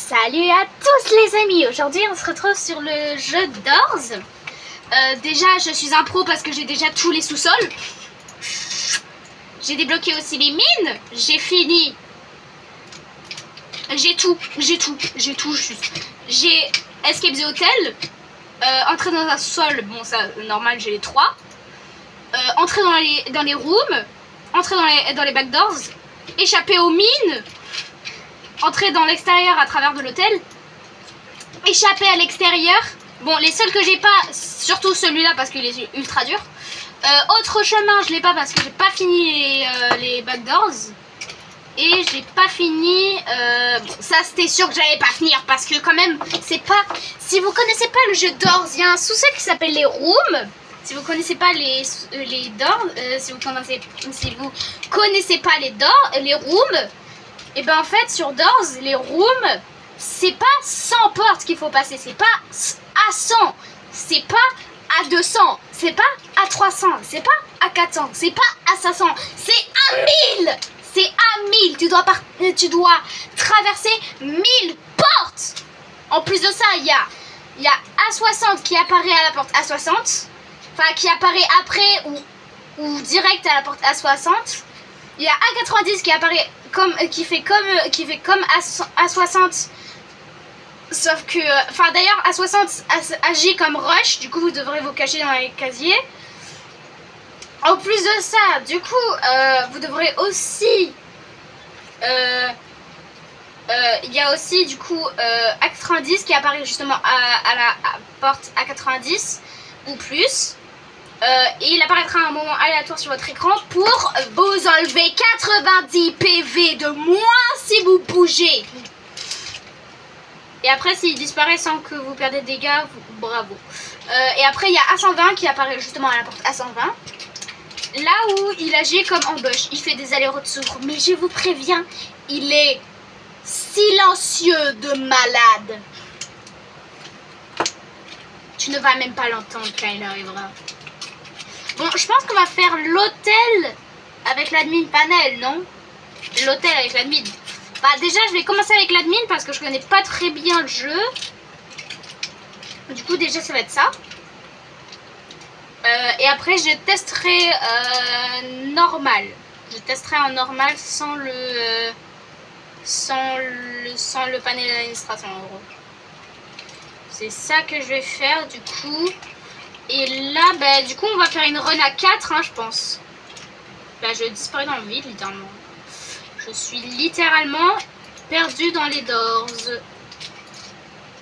Salut à tous les amis, aujourd'hui on se retrouve sur le jeu Doors. Déjà je suis un pro parce que j'ai déjà tous les sous-sols. J'ai débloqué aussi les mines, j'ai fini. J'ai tout juste. J'ai Escape the Hotel, entrer dans un sous-sol, bon ça normal j'ai les 3. Entrer dans les rooms, entrer dans les backdoors, échapper aux mines. Entrer dans l'extérieur à travers de l'hôtel, échapper à l'extérieur. Bon, les seuls que j'ai pas, surtout celui-là parce qu'il est ultra dur. Autre chemin, je l'ai pas parce que j'ai pas fini les backdoors. Et j'ai pas fini. Bon, ça c'était sûr que j'allais pas finir parce que quand même, c'est pas. Si vous connaissez pas le jeu Doors, il y a un sous-sol qui s'appelle les rooms. Si vous connaissez pas les Doors, si vous connaissez pas les rooms. Et ben en fait sur Doors, les rooms, c'est pas 100 portes qu'il faut passer, c'est pas à 100, c'est pas à 200, c'est pas à 300, c'est pas à 400, c'est pas à 500, c'est à 1000. C'est à 1000, tu dois traverser 1000 portes. En plus de ça, il y a A60 qui apparaît à la porte A60, enfin qui apparaît après ou direct à la porte A60. Il y a A90 qui apparaît qui fait comme A60, sauf que enfin d'ailleurs A60 agit comme rush, du coup vous devrez vous cacher dans les casiers. En plus de ça, du coup vous devrez aussi il y a aussi du coup A90 qui apparaît justement à la porte A90 ou plus. Et il apparaîtra à un moment aléatoire sur votre écran pour vous enlever 90 PV de moins si vous bougez. Et après s'il disparaît sans que vous perdez de dégâts, bravo. Et après il y a A120 qui apparaît justement à la porte A120. Là où il agit comme ambush, il fait des allers-retours. Mais je vous préviens, il est silencieux de malade. Tu ne vas même pas l'entendre quand il arrivera. Bon, je pense qu'on va faire l'hôtel avec l'admin panel, non? L'hôtel avec l'admin. Bah déjà, je vais commencer avec l'admin parce que je connais pas très bien le jeu. Du coup, déjà, ça va être ça. Et après, je testerai normal. Je testerai en normal sans le panel d'administration, en gros. C'est ça que je vais faire, du coup. Et là, bah, du coup, on va faire une run à 4, hein, je pense. Là, je disparais dans le vide, littéralement. Je suis littéralement perdue dans les doors.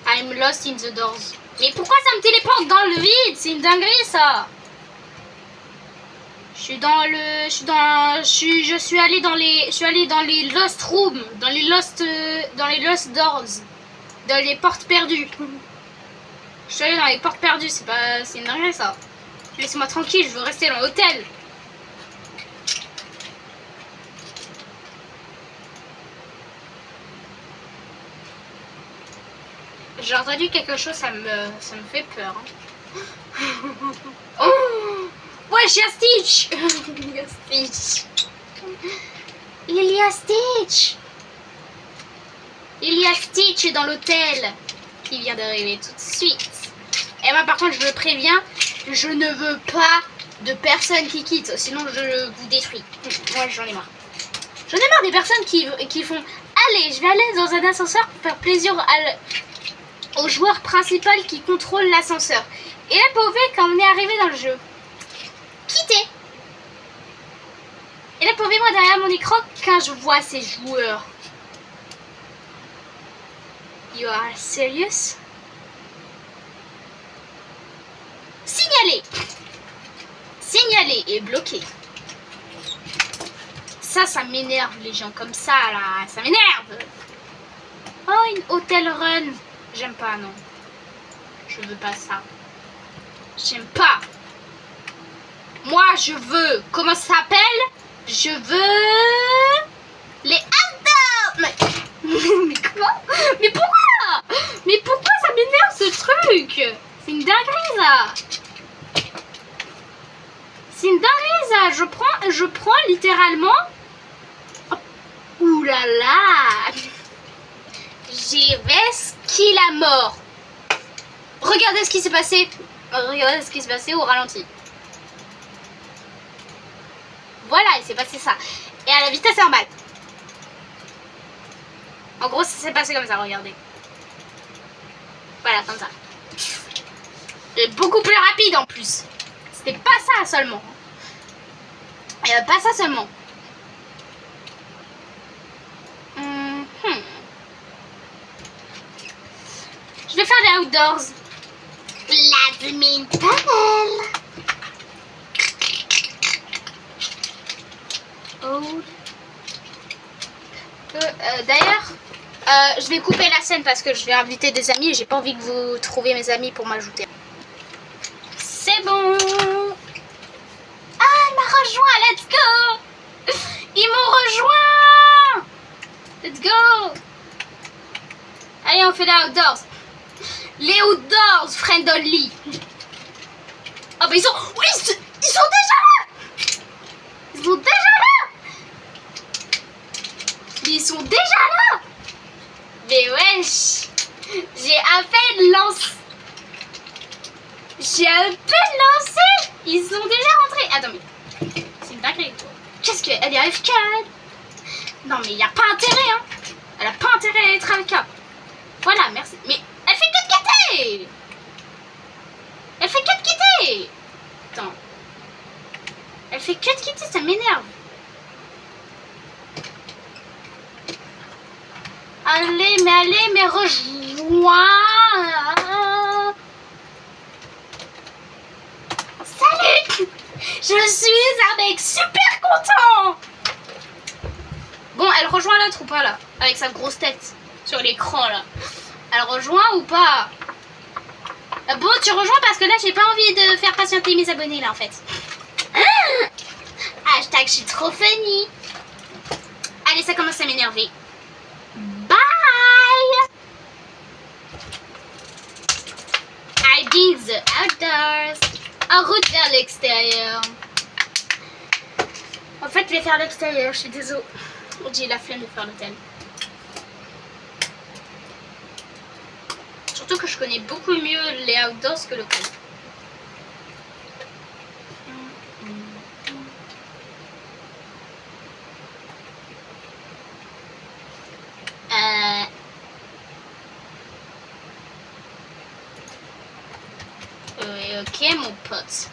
I'm lost in the doors. Mais pourquoi ça me téléporte dans le vide? C'est une dinguerie, ça. Je suis allée dans les lost rooms, dans les lost doors, dans les portes perdues. Je suis allée dans les portes perdues, c'est une dinguerie ça. Laissez-moi tranquille, je veux rester dans l'hôtel. J'ai entendu quelque chose, ça me fait peur. Hein. Oh, ouais, il y a Stitch. Il y a Stitch. Il y a Stitch. Il y a Stitch dans l'hôtel qui vient d'arriver tout de suite. Et moi par contre je le préviens, je ne veux pas de personnes qui quittent, sinon je vous détruis. Moi j'en ai marre. J'en ai marre des personnes qui font allez, je vais aller dans un ascenseur pour faire plaisir au joueur principal qui contrôle l'ascenseur. Et là pauvre, quand on est arrivé dans le jeu, quittez. Et là pauvre, moi derrière mon écran, quand je vois ces joueurs. You are serious? Signaler. Signaler et bloquer. Ça m'énerve les gens comme ça là. Ça m'énerve. Oh, une hotel run. J'aime pas, non. Je veux pas ça. J'aime pas. Moi, je veux... Comment ça s'appelle? Je veux... Les hot dogs. Mais comment? Mais pourquoi? Mais pourquoi ça m'énerve ce truc? C'est une dinguerie ça. C'est une dinguerie ça. Je prends littéralement. Oh, ouh là là. J'ai resqué la mort. Regardez ce qui s'est passé. Regardez ce qui s'est passé au ralenti. Voilà, il s'est passé ça. Et à la vitesse normale. En gros, ça s'est passé comme ça, regardez. Voilà, comme ça. Et beaucoup plus rapide en plus. C'était pas ça seulement. Pas ça seulement. Je vais faire les outdoors. Badminton. Oh. D'ailleurs, je vais couper la scène parce que je vais inviter des amis et j'ai pas envie que vous trouviez mes amis pour m'ajouter. C'est bon. Ah, il m'a rejoint, let's go. Ils m'ont rejoint. Let's go. Allez, on fait les outdoors. Les outdoors, friend only. Oh, bah ils sont... Oui, ils sont déjà là. Ils sont déjà là. Ils sont déjà là. Mais wesh. J'ai à peine lancé. Ils sont déjà rentrés. Attends, mais c'est une dinguerie. Qu'est-ce qu'elle est AFK? Non, mais il n'y a pas intérêt, hein. Elle a pas intérêt à être AFK. Voilà, merci. Mais elle fait que de quitter. Elle fait que de quitter. Attends. Elle fait que de quitter, ça m'énerve. Allez, mais rejoins. Salut. Je suis un mec super content. Bon, elle rejoint l'autre ou pas là? Avec sa grosse tête sur l'écran là. Elle rejoint ou pas? Bon, tu rejoins parce que là j'ai pas envie de faire patienter mes abonnés là en fait. Hashtag je suis trop funny. Allez, ça commence à m'énerver. Bye. I did the outdoors. En route vers l'extérieur. En fait, je vais faire l'extérieur, je suis désolée. J'ai la flemme de faire l'hôtel. Surtout que je connais beaucoup mieux les outdoors que l'hôtel. Ok, mon pote.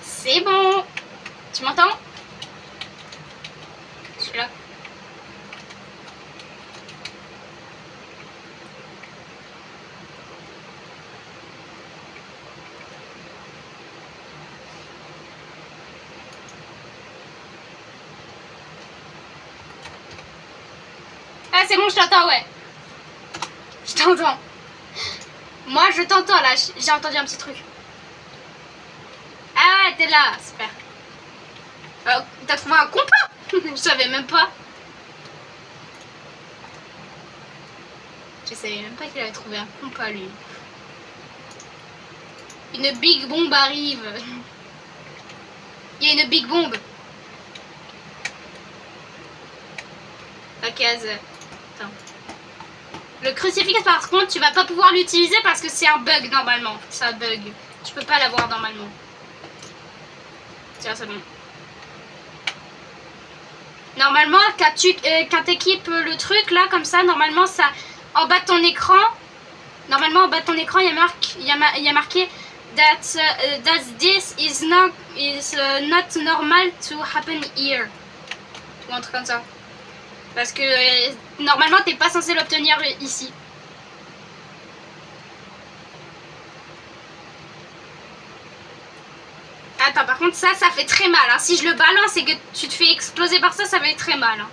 C'est bon. Tu m'entends? Je suis là. Ah, c'est bon, je t'entends, ouais. Je t'entends. Moi, je t'entends, là. J'ai entendu un petit truc. Ah ouais, t'es là, super. T'as trouvé un compas? Je savais même pas. Je savais même pas qu'il avait trouvé un compas, lui. Une big bombe arrive. Il y a une big bombe. Ok, attends. Le crucifix, par contre, tu vas pas pouvoir l'utiliser parce que c'est un bug normalement. C'est un bug. Tu peux pas l'avoir normalement. Tiens, c'est bon. Normalement, quand t'équipes le truc là, comme ça, normalement, ça, en bas de ton écran, normalement, en bas de ton écran, il y a marqué that this is not normal to happen here. Ou un truc comme ça. Parce que normalement, t'es pas censé l'obtenir ici. Attends, par contre, ça fait très mal. Hein. Si je le balance et que tu te fais exploser par ça, ça fait très mal. Hein.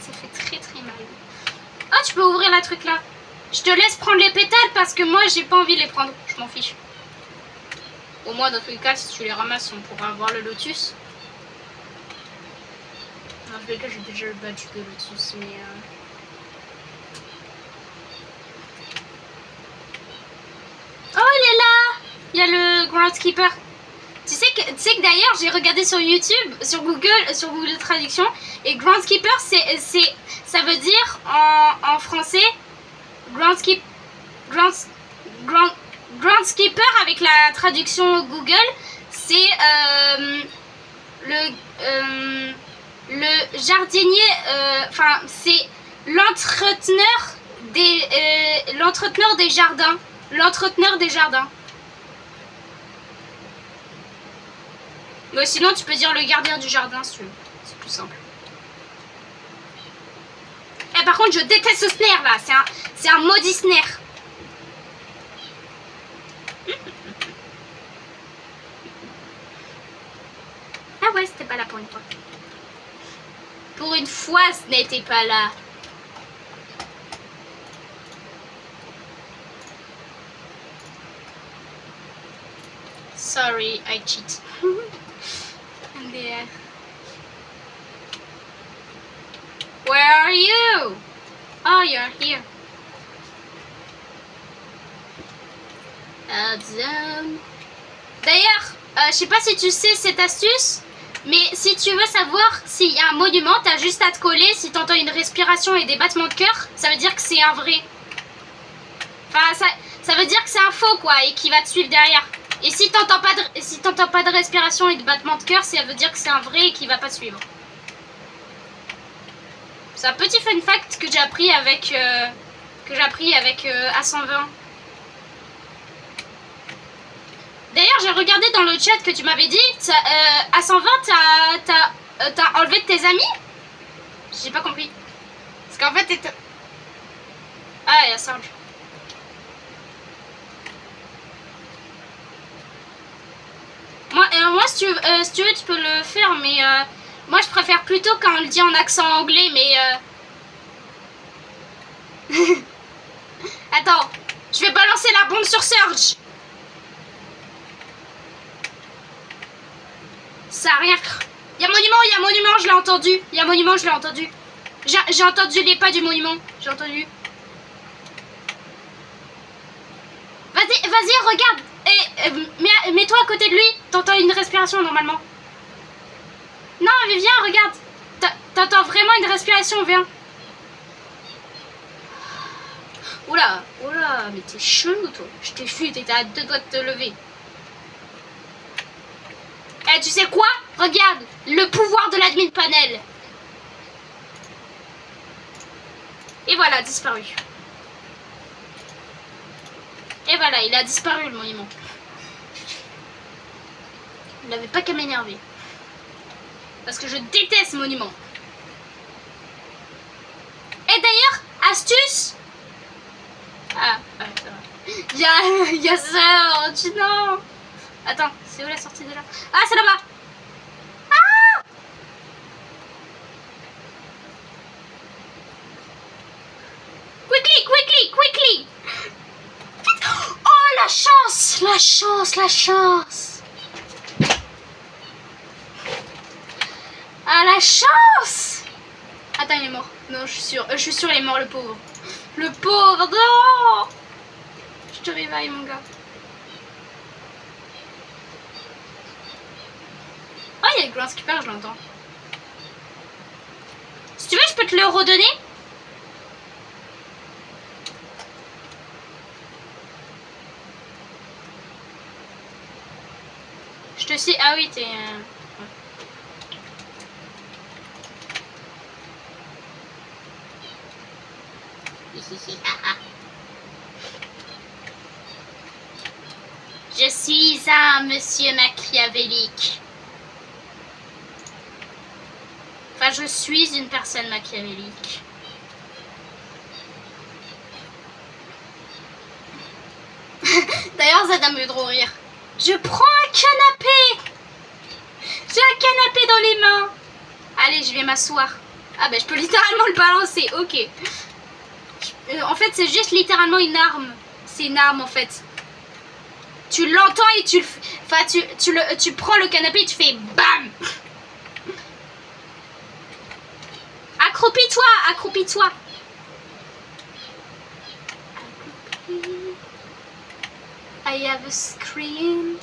Ça fait très très mal. Oh, tu peux ouvrir la truc là. Je te laisse prendre les pétales parce que moi, j'ai pas envie de les prendre. Je m'en fiche. Au moins, dans tous les cas, si tu les ramasses, on pourra avoir le lotus. Dans tous les cas, j'ai déjà le badge de lotus, mais... Oh, il est là! Il y a le groundskeeper. Tu sais que d'ailleurs, j'ai regardé sur YouTube, sur Google Traduction, et groundskeeper, ça veut dire en français, groundskeeper avec la traduction Google, c'est le jardinier, enfin c'est l'entreteneur des jardins, l'entreteneur des jardins. Mais sinon tu peux dire le gardien du jardin si tu veux, c'est plus simple. Et par contre je déteste ce snare là, c'est un maudit snare. Ah ouais, c'était pas là pour une fois. Pour une fois, ce n'était pas là. Sorry, I cheat. And there. Where are you? Oh, you're here. D'ailleurs, je sais pas si tu sais cette astuce, mais si tu veux savoir s'il y a un monument, t'as juste à te coller. Si t'entends une respiration et des battements de cœur, ça veut dire que c'est un vrai. Enfin, ça veut dire que c'est un faux quoi, et qui va te suivre derrière. Et si t'entends pas de respiration et de battements de cœur, ça veut dire que c'est un vrai et qui va pas te suivre. C'est un petit fun fact que j'ai appris avec A120. D'ailleurs, j'ai regardé dans le chat que tu m'avais dit, A120, t'as enlevé de tes amis? J'ai pas compris. Parce qu'en fait, t'es... Ah, il y a Serge. Moi si tu veux, tu peux le faire, mais moi, je préfère plutôt quand on le dit en accent anglais, mais... Attends, je vais balancer la bombe sur Serge. Ça a rien. Il y a monument, je l'ai entendu. Il y a monument, je l'ai entendu. J'ai entendu les pas du monument. J'ai entendu. Vas-y, regarde. Et mets-toi à côté de lui. T'entends une respiration normalement. Non, mais viens, regarde. T'entends vraiment une respiration, viens. Oula, mais t'es chelou, toi. Je t'ai vu, t'étais à 2 doigts de te lever. Eh, tu sais quoi? Regarde, le pouvoir de l'admin panel. Et voilà, disparu. Et voilà, il a disparu le monument. Il n'avait pas qu'à m'énerver. Parce que je déteste ce monument. Et d'ailleurs, astuce. Ah, ouais, ça va. Il y a ça, non. Attends, c'est où la sortie de là? Ah, c'est là-bas. Ah! Quickly. Oh, la chance. Ah, la chance. Attends, il est mort. Non, je suis sûre, il est mort, le pauvre. Le pauvre, non. Je te réveille, mon gars. Oh, il y a le groundskeeper, je l'entends. Si tu veux, je peux te le redonner. te suis. Ah oui, t'es... Je suis un monsieur machiavélique. Enfin, je suis une personne machiavélique. D'ailleurs, ça donne mieux de rire. Je prends un canapé. J'ai un canapé dans les mains. Allez, je vais m'asseoir. Ah ben, je peux littéralement le balancer. Ok. En fait, c'est juste littéralement une arme. C'est une arme, en fait. Tu l'entends et tu le... Enfin, tu prends le canapé et tu fais BAM. Accroupis-toi, accroupis-toi. I have a screen.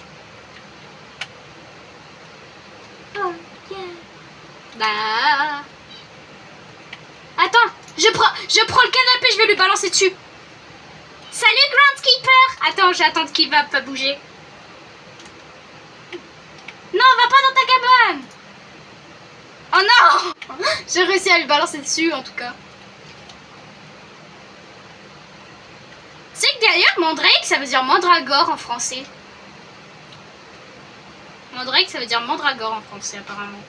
Oh yeah. Bah. Attends, je prends le canapé, je vais lui balancer dessus. Salut Groundskeeper. Attends, j'attends qu'il va pas bouger. Non, va pas dans ta cabane. Oh non. J'ai réussi à lui balancer dessus en tout cas. C'est que d'ailleurs, Mandrake, ça veut dire mandragore en français. Mandrake, ça veut dire mandragore en français, apparemment.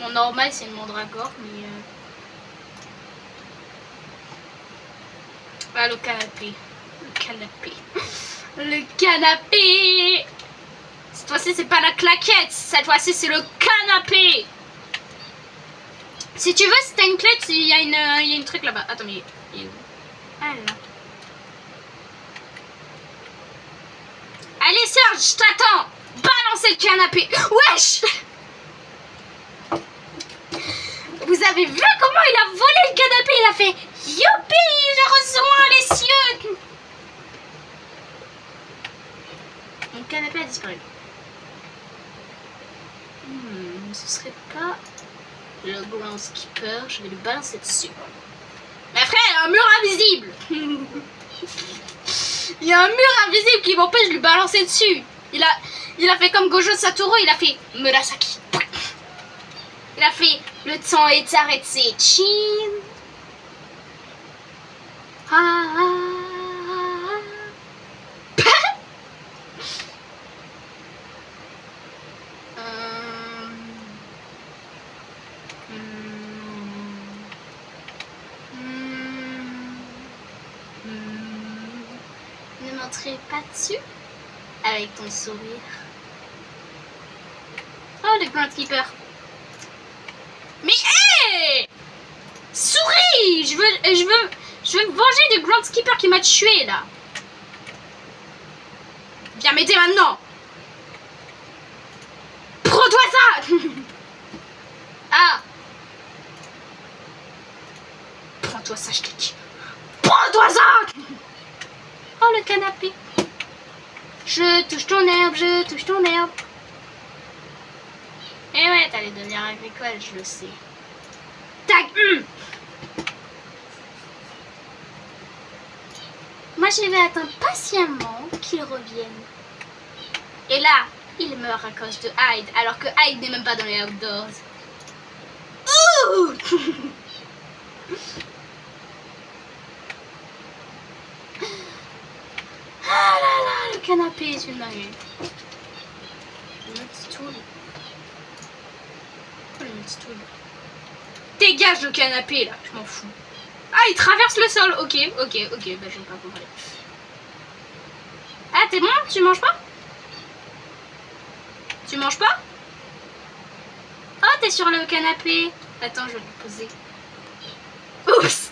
Bon, normal, c'est une mandragore, mais... Ah, le canapé. Le canapé. Le canapé. Cette fois-ci, c'est pas la claquette. Cette fois-ci, c'est le canapé. Si tu veux, si t'as une clé, il y a une truc là-bas. Attends, mais... il est où? Ah là. Allez Serge, je t'attends. Balancez le canapé. Wesh. Vous avez vu comment il a volé le canapé? Il a fait youpi, je rejoins les cieux. Mon canapé a disparu. Ce serait pas le groundskeeper. Je vais le balancer dessus. Mais frère, il y a un mur invisible. Il y a un mur invisible qui m'empêche de lui balancer dessus. Il a fait comme Gojo Satoru, il a fait Murasaki. Il a fait le temps est arrêté. Chin. Ne m'entrez pas dessus avec ton sourire. Oh, le groundskeeper. Mais hé, souris, je veux me venger du groundskeeper qui m'a tué là. Viens m'aider maintenant. Prends-toi ça. Ah. Prends-toi ça, je te dis. Prends-toi ça. Oh, le canapé. Je touche ton herbe, je touche ton herbe. Eh ouais, t'allais devenir agricole, je le sais. Tac. Moi, je vais attendre patiemment qu'il revienne. Et là, il meurt à cause de Hyde, alors que Hyde n'est même pas dans les outdoors. Ouh. Ah là là, le canapé est une dinguerie. Le petit stool. Oh, le petit stool. Dégage le canapé là, je m'en fous. Ah, il traverse le sol. Ok, bah je vais pas comprendre. Ah, t'es bon? Tu manges pas? Tu manges pas? Oh, t'es sur le canapé. Attends, je vais le poser. Oups.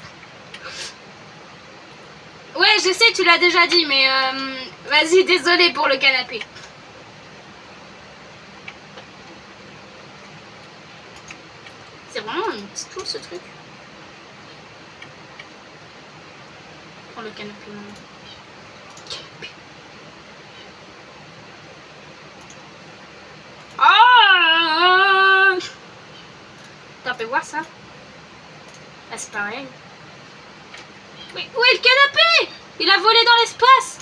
Ouais, je sais, tu l'as déjà dit, mais vas-y, désolé pour le canapé. C'est vraiment un petit tour ce truc. Prends le canapé maintenant. Canapé. Oh, t'as pu voir ça? Ah, c'est pareil. Mais où est le canapé? Il a volé dans l'espace.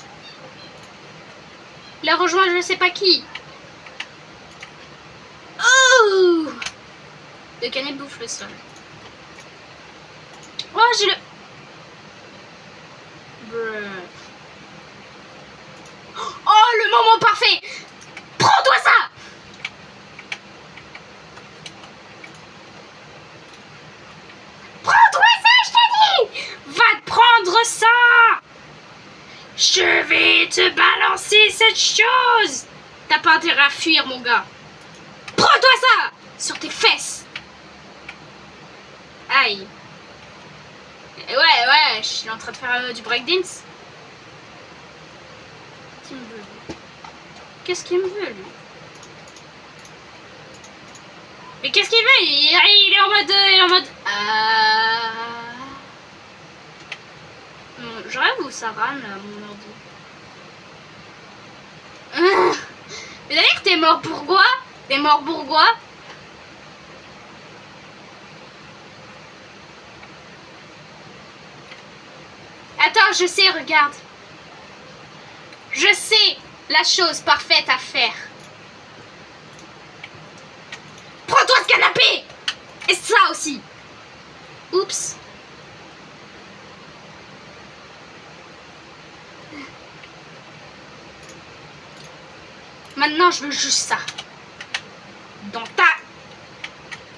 Il a rejoint je sais pas qui. Oh! Le canet bouffe le sol. Oh, j'ai le... Bruh. Oh, le moment parfait! Prends-toi ça! Prends-toi ça, je t'ai dit! Va te prendre ça! Je vais te balancer cette chose! T'as pas intérêt à fuir, mon gars. Prends-toi ça! Sur tes fesses! Aïe. Ouais, je suis en train de faire du breakdance. Qu'est-ce qu'il me veut, lui? Mais qu'est-ce qu'il veut? Il est en mode... Il est en mode... Bon, je rêve où ça rame, là, mon ordi. Mais d'ailleurs, t'es mort pourquoi? T'es mort pourquoi? Attends, je sais, regarde. Je sais la chose parfaite à faire. Prends-toi ce canapé! Et ça aussi. Oups. Maintenant, je veux juste ça. Dans ta...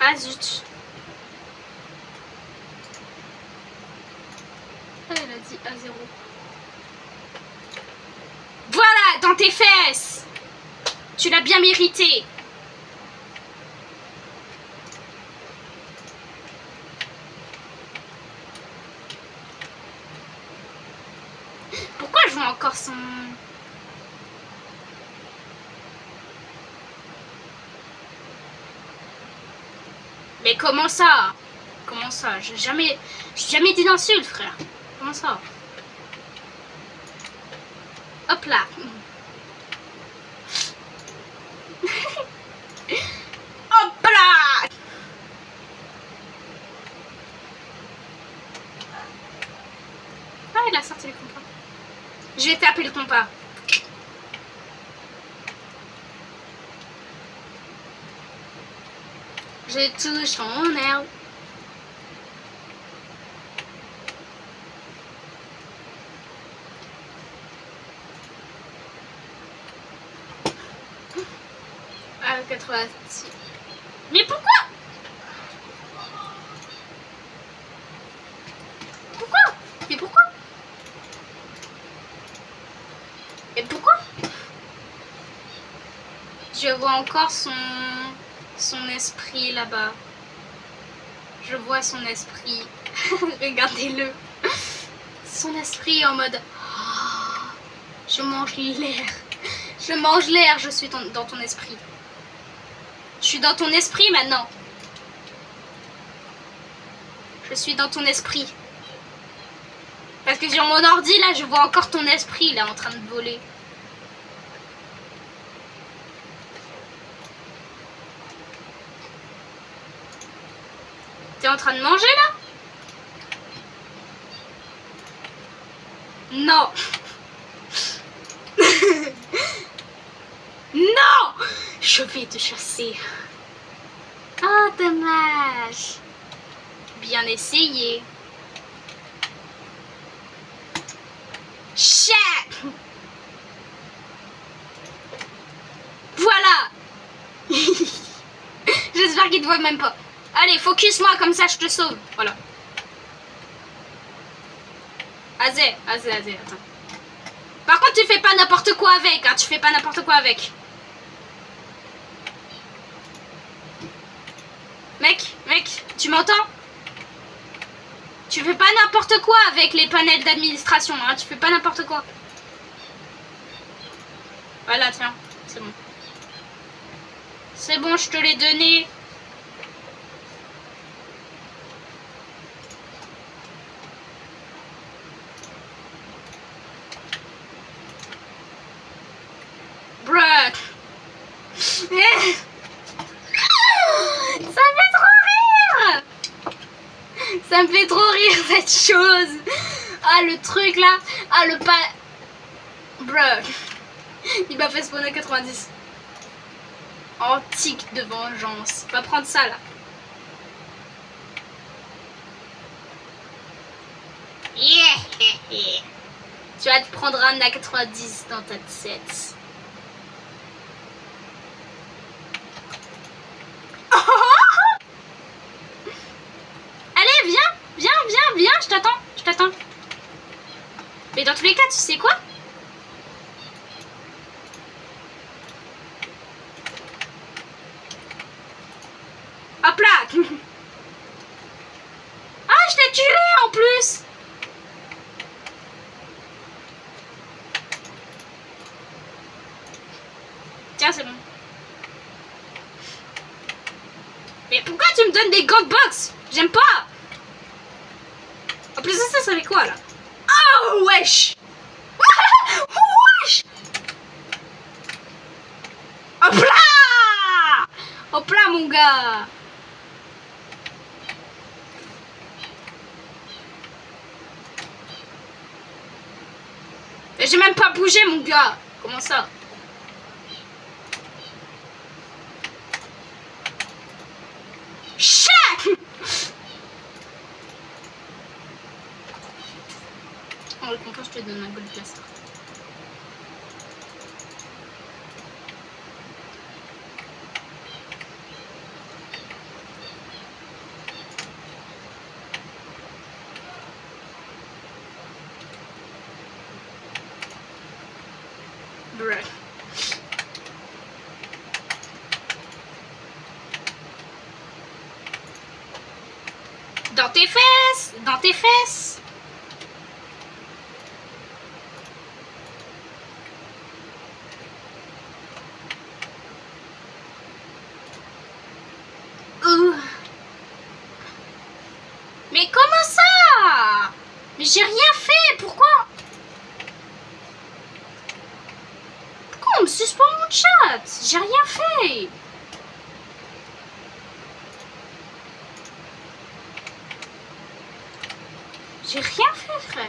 Ah zut. Ah, elle a dit A0. Voilà, dans tes fesses. Tu l'as bien mérité. Pourquoi je vois encore son... Mais comment ça? Comment ça? J'ai jamais dit d'insulte, frère. Comment ça? Hop là. Hop là. Ah, il a sorti le compas. J'ai tapé le compas. Je touche ton herbe. Ah, 86. Mais pourquoi? Pourquoi? Mais pourquoi? Et pourquoi? Je vois encore son esprit là-bas. Je vois son esprit. Regardez-le. Son esprit en mode... Oh, je mange l'air. Je mange l'air, je suis dans ton esprit. Je suis dans ton esprit maintenant. Je suis dans ton esprit. Parce que sur mon ordi, là, je vois encore ton esprit, là, en train de voler. T'es en train de manger, là? Non. Non. Je vais te chasser. Oh, dommage. Bien essayé. Chat. Voilà. J'espère qu'il te voit même pas. Allez, focus-moi, comme ça je te sauve. Voilà. Azé, attends. Par contre, tu fais pas n'importe quoi avec, hein. Tu fais pas n'importe quoi avec. Mec, tu m'entends? Tu fais pas n'importe quoi avec les panels d'administration, hein. Tu fais pas n'importe quoi. Voilà, tiens, c'est bon. C'est bon, je te l'ai donné. Bruh. Ça me fait trop rire. Ça me fait trop rire cette chose. Ah, le truc là. Ah, le pas... Bruh. Il m'a fait spawn à 90. Antique de vengeance. Va prendre ça là. Yeah. Tu vas te prendre un A90 dans ta tête. Allez, viens, je t'attends. Mais dans tous les cas, tu sais quoi? Hop là. Ah, je t'ai tué en plus. Tiens, c'est bon. Mais pourquoi tu me donnes des gold box? J'aime pas. En plus de ça, ça fait quoi là? Oh wesh. Wesh. Hop là. Hop là mon gars. J'ai même pas bougé mon gars. Comment ça? Chac. En récompense, je te donne un gold blaster. Bruh. Dans tes fesses. Dans tes fesses. Mais comment ça? Mais j'ai rien fait. Pourquoi on me suspend mon chat? J'ai rien fait. J'ai rien fait, frère.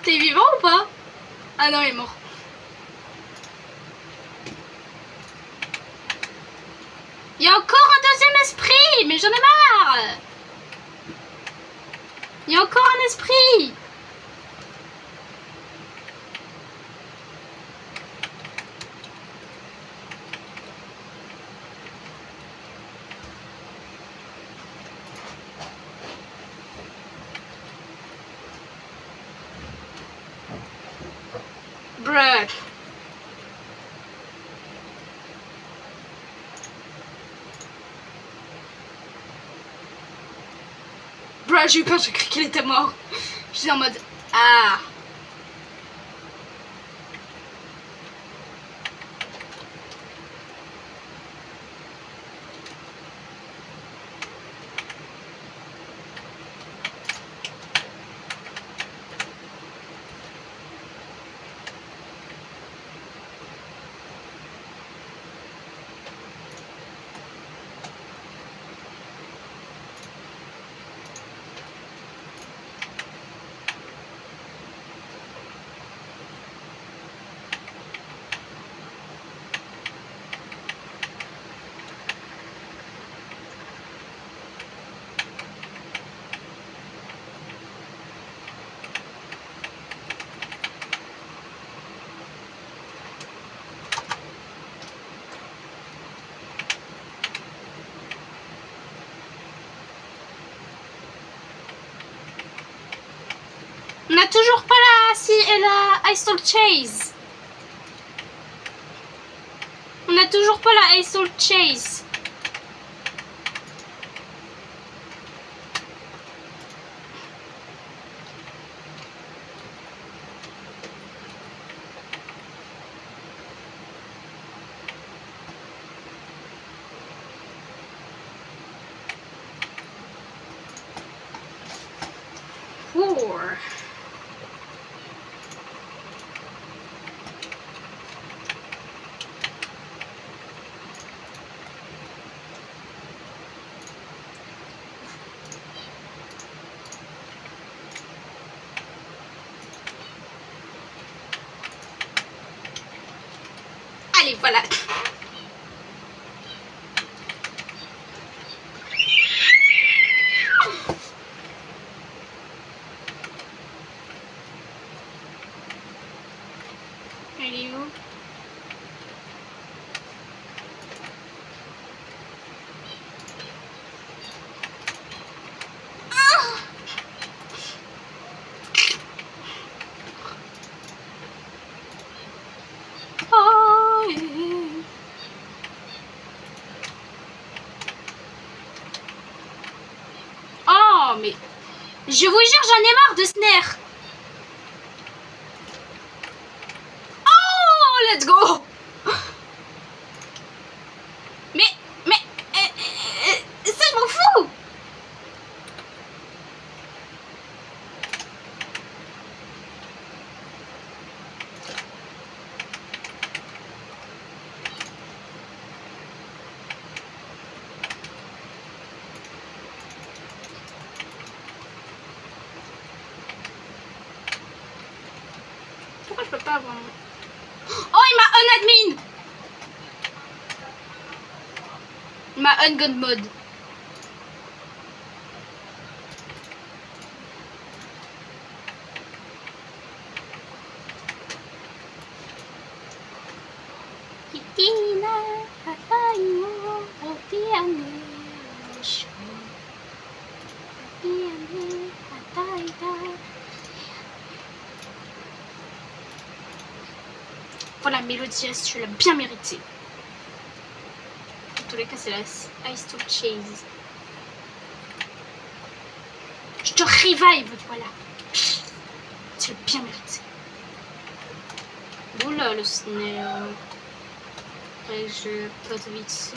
T'es vivant ou pas? Ah non, il est mort. Il y a encore un deuxième esprit, mais j'en ai marre. Il y a encore un esprit. Bruh. Bruh, j'ai eu peur, j'ai cru qu'il était mort. J'étais en mode... Ah. n'a toujours pas la Ice Salt Chase. On n'a toujours pas la Ice Salt Chase. Four. Allez, voilà. Elle est où? Oh, yeah. Oh, mais je vous jure, j'en ai marre de ce nerf. Oh, let's go. Mais, ça, je m'en fous. Pourquoi je peux pas avoir... Oh, il m'a un-admin. Il m'a un-gun mode. Voilà, Mélodie, tu l'as bien mérité. Dans tous les cas, c'est la Ice Salt Chase. Je te revive, voilà. Tu l'as bien mérité. Oula, le snare. Après, je pose vite ça.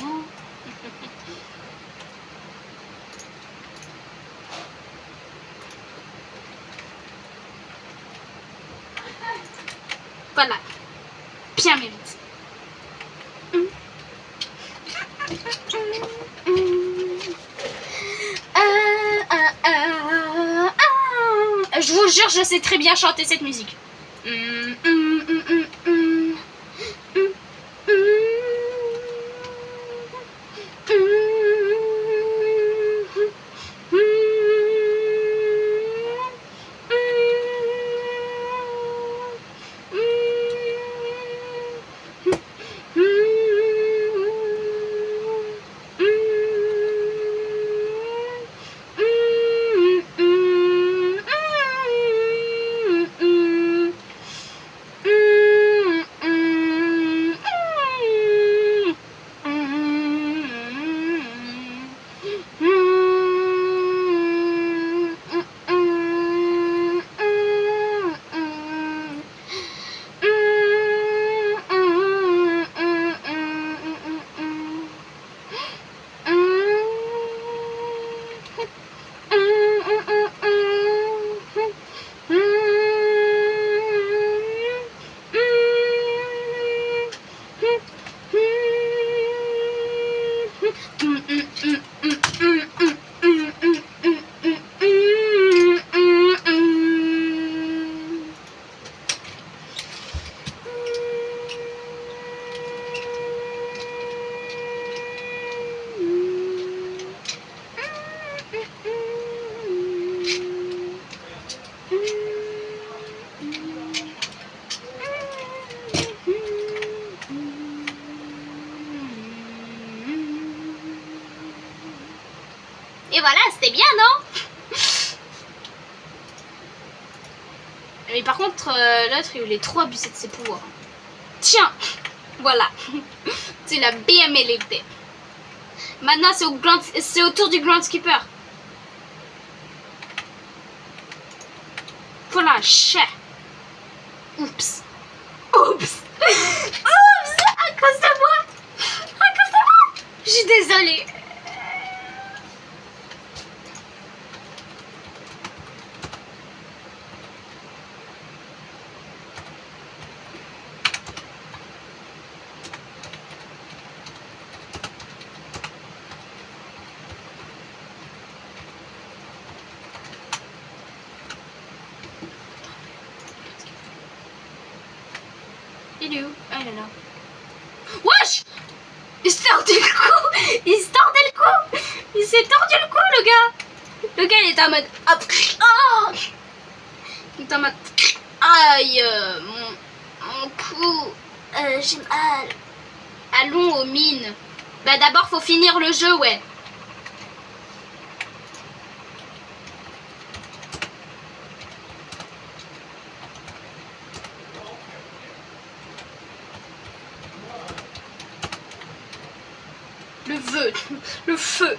Voilà. Bien mérité. Je vous jure, je sais très bien chanter cette musique. Et voilà, c'était bien, non? Mais par contre, l'autre, il voulait trop abuser de ses pouvoirs. Tiens, voilà. Tu l'as bien mérité. Maintenant, c'est au tour du Groundskeeper. Voilà, chat. Oups. Oups. Oups. À cause de moi. À cause de moi. Je suis désolée. Il est où? Ah, il est là. Wesh! Il s'est tordu le cou! Il s'est tordu le cou! Il s'est tordu le cou, le gars! Le gars, il est en mode... Hop! Oh! Il est en mode... Aïe! Mon cou! J'ai mal. Allons aux mines. Bah d'abord, faut finir le jeu, ouais. Le feu.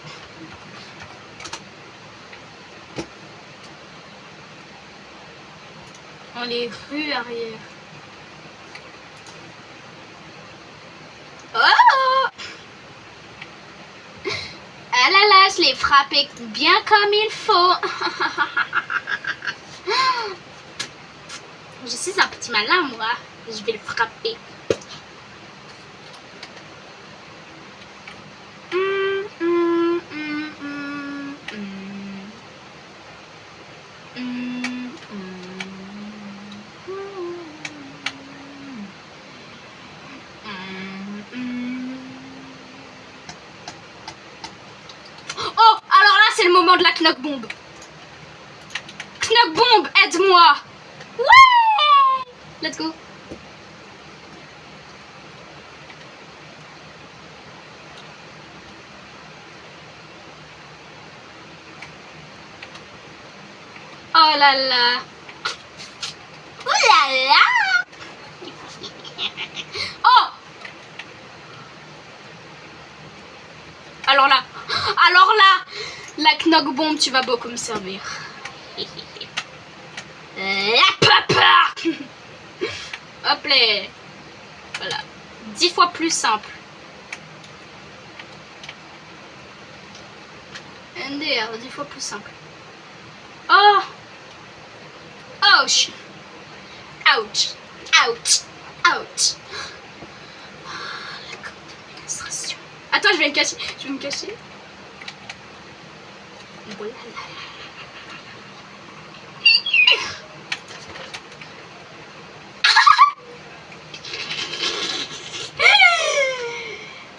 Dans les rues arrière. Oh! Ah là là, je l'ai frappé bien comme il faut. Je suis un petit malin, moi. Je vais le frapper. C'est le moment de la knock bomb. Knock bomb, aide-moi. Ouais. Let's go. Oh là là. Oh là là. Oh. Alors là, la knock bomb, tu vas beaucoup me servir. La papa. Hop là. Voilà. 10 fois plus simple. NDR, 10 fois plus simple. Oh. Ouch. Ouch. Ouch. Ouch. La concentration. Attends, je vais me cacher. Voilà.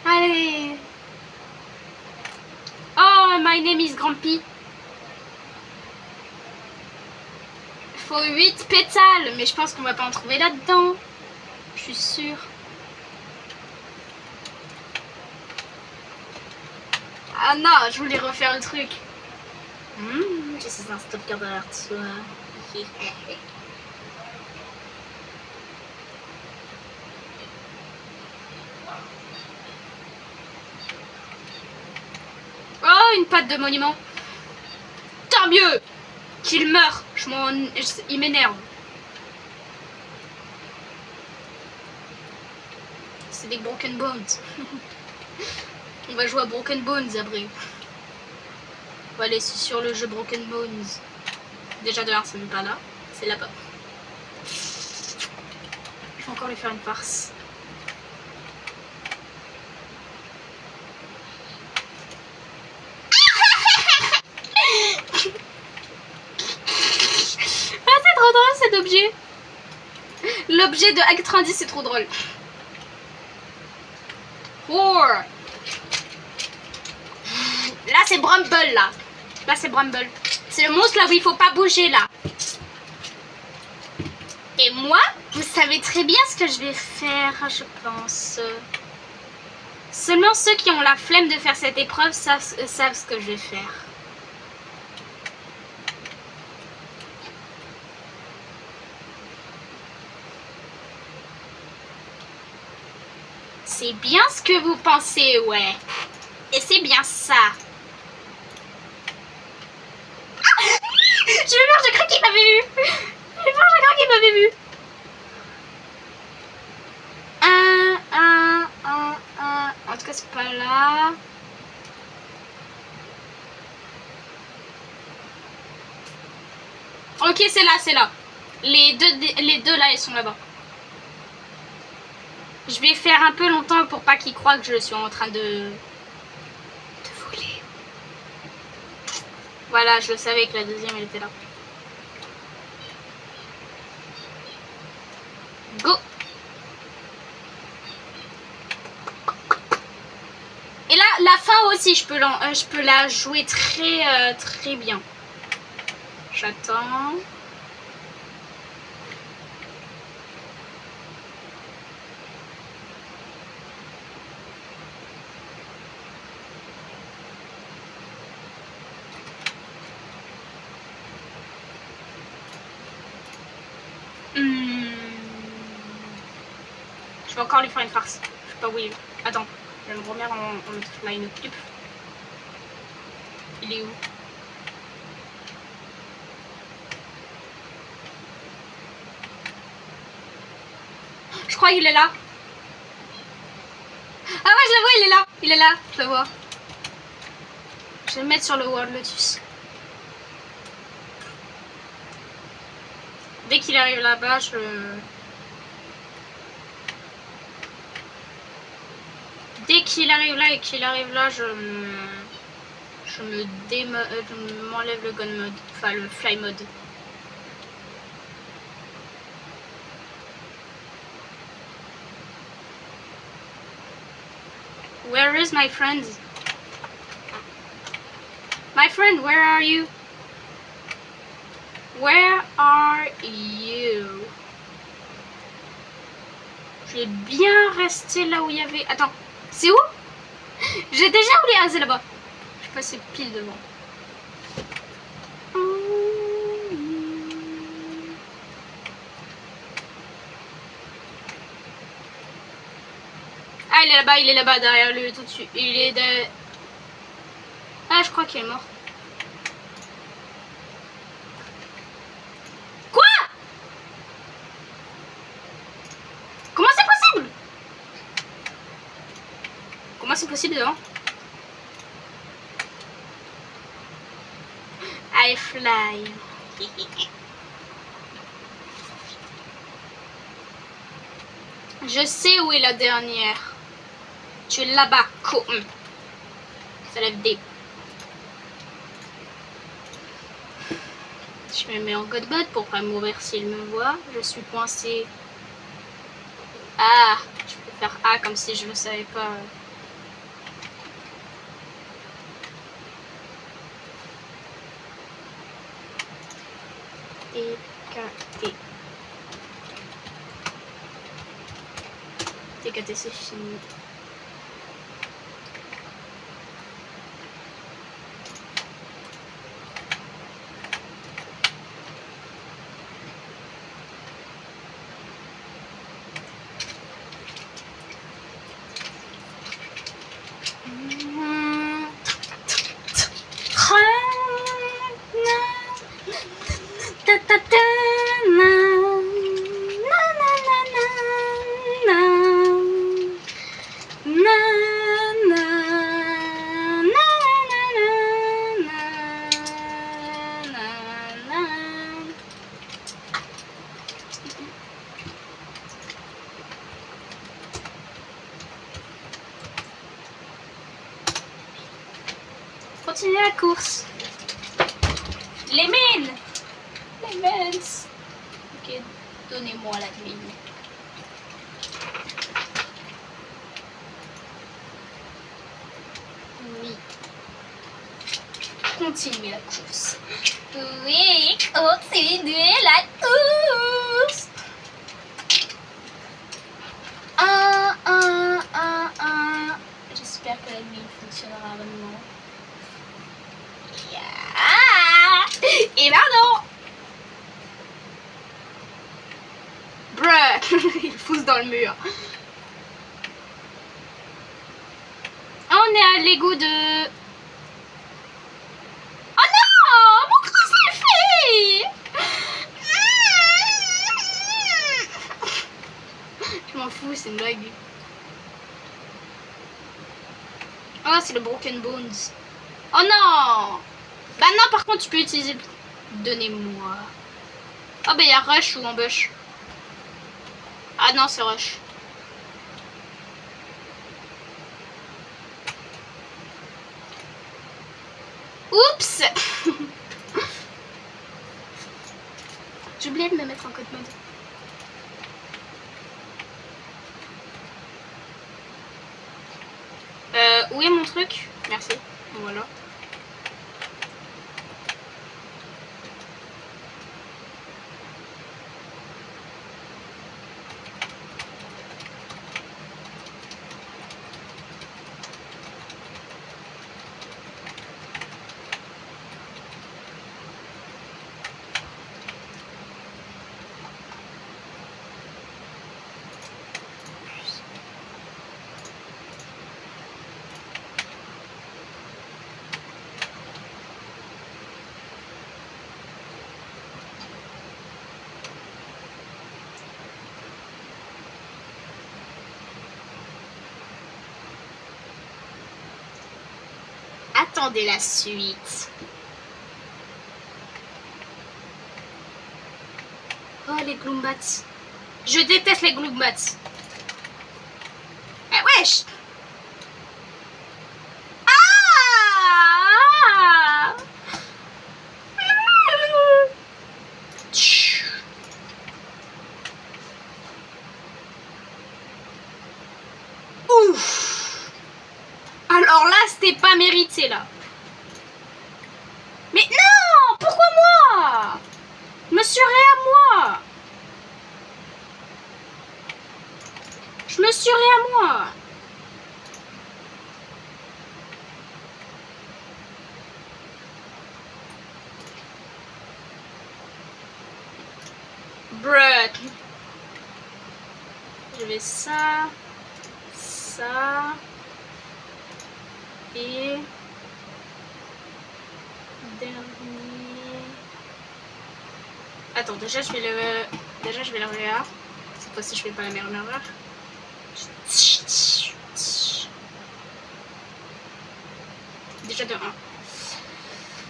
Allez. Oh, my name is Grumpy. Il faut 8 pétales, mais je pense qu'on va pas en trouver là-dedans. Je suis sûre. Ah non, je voulais refaire le truc. Je suis un stalker de l'art. Oh, une patte de monument. Tant mieux qu'il meure. Il m'énerve. C'est des Broken Bones. On va jouer à Broken Bones après. On va aller sur le jeu Broken Bones. Déjà de 1, c'est même pas là. C'est là-bas. Je vais encore lui faire une farce. Ah, c'est trop drôle cet objet. L'objet de Hack 30 c'est trop drôle. Oh. Là c'est Brumble là. Là c'est Brumble. C'est le monstre là où il faut pas bouger là. Et moi, vous savez très bien ce que je vais faire, je pense. Seulement ceux qui ont la flemme de faire cette épreuve savent ce que je vais faire. C'est bien ce que vous pensez, ouais. Et c'est bien ça. Ah j'ai cru qu'il m'avait vu. J'ai cru qu'il m'avait vu. En tout cas, c'est pas là. Ok, c'est là, c'est là. Les deux là, ils sont là-bas. Je vais faire un peu longtemps pour pas qu'ils croient que je suis en train de voler. Voilà, je le savais que la deuxième, elle était là. Go! Et là, la fin aussi, je peux la jouer très bien. J'attends. Je vais encore lui faire une farce. Je sais pas où il est. Attends, je vais me remettre en line clip. Il est où? Je crois qu'il est là. Ah ouais, je le vois, il est là. Il est là, je le vois. Je vais le mettre sur le World Lotus. Dès qu'il arrive là-bas, Dès qu'il arrive là et qu'il arrive là, je m'enlève le gun mode, enfin le fly mode. Where is my friend? My friend, where are you? Where are you? Je vais bien rester là où il y avait... Attends, c'est où? J'ai déjà oublié. Ah, c'est là-bas. Je suis passée pile devant. Ah, il est là-bas, derrière lui, tout dessus. Il est de... Ah, je crois qu'il est mort. Quoi? Comment c'est possible? Comment c'est possible devant? I fly. Je sais où est la dernière. Tu es là-bas, ça lève des... Je me mets en god mode pour pas mourir s'il me voit. Je suis coincée. Ah, je peux faire A comme si je ne savais pas. TKT. TKT, c'est fini. Continuez la course. Les mines. Les mines. Ok, donnez-moi la mine. Oui. Continuez la course. Oui, continuez la course. J'espère que la mine fonctionnera vraiment. Et ben non. Bruh. Il pousse dans le mur. on est à Lego de... Oh non! Mon crucifix! Je m'en fous, c'est une blague. Ah, c'est le Broken Bones. Oh non! Bah non, par contre, tu peux utiliser... Donnez-moi. Ah bah il y a Rush ou Ambush. Ah non, c'est Rush. Oups! J'ai oublié de me mettre en code mode. Où est mon truc? Merci. Voilà. Attendez la suite. Oh, les Gloombats. Je déteste les Gloombats. Ah, wesh! Ah! Ouf! Alors là, c'était pas mérité, là. Mais non! Pourquoi moi? Je me suis à moi. Je me suis à moi. Bruh. Je vais ça. Ça. Et... dernier... Attends, déjà je vais le REA. Cette fois-ci je fais pas la même erreur. Déjà de 1.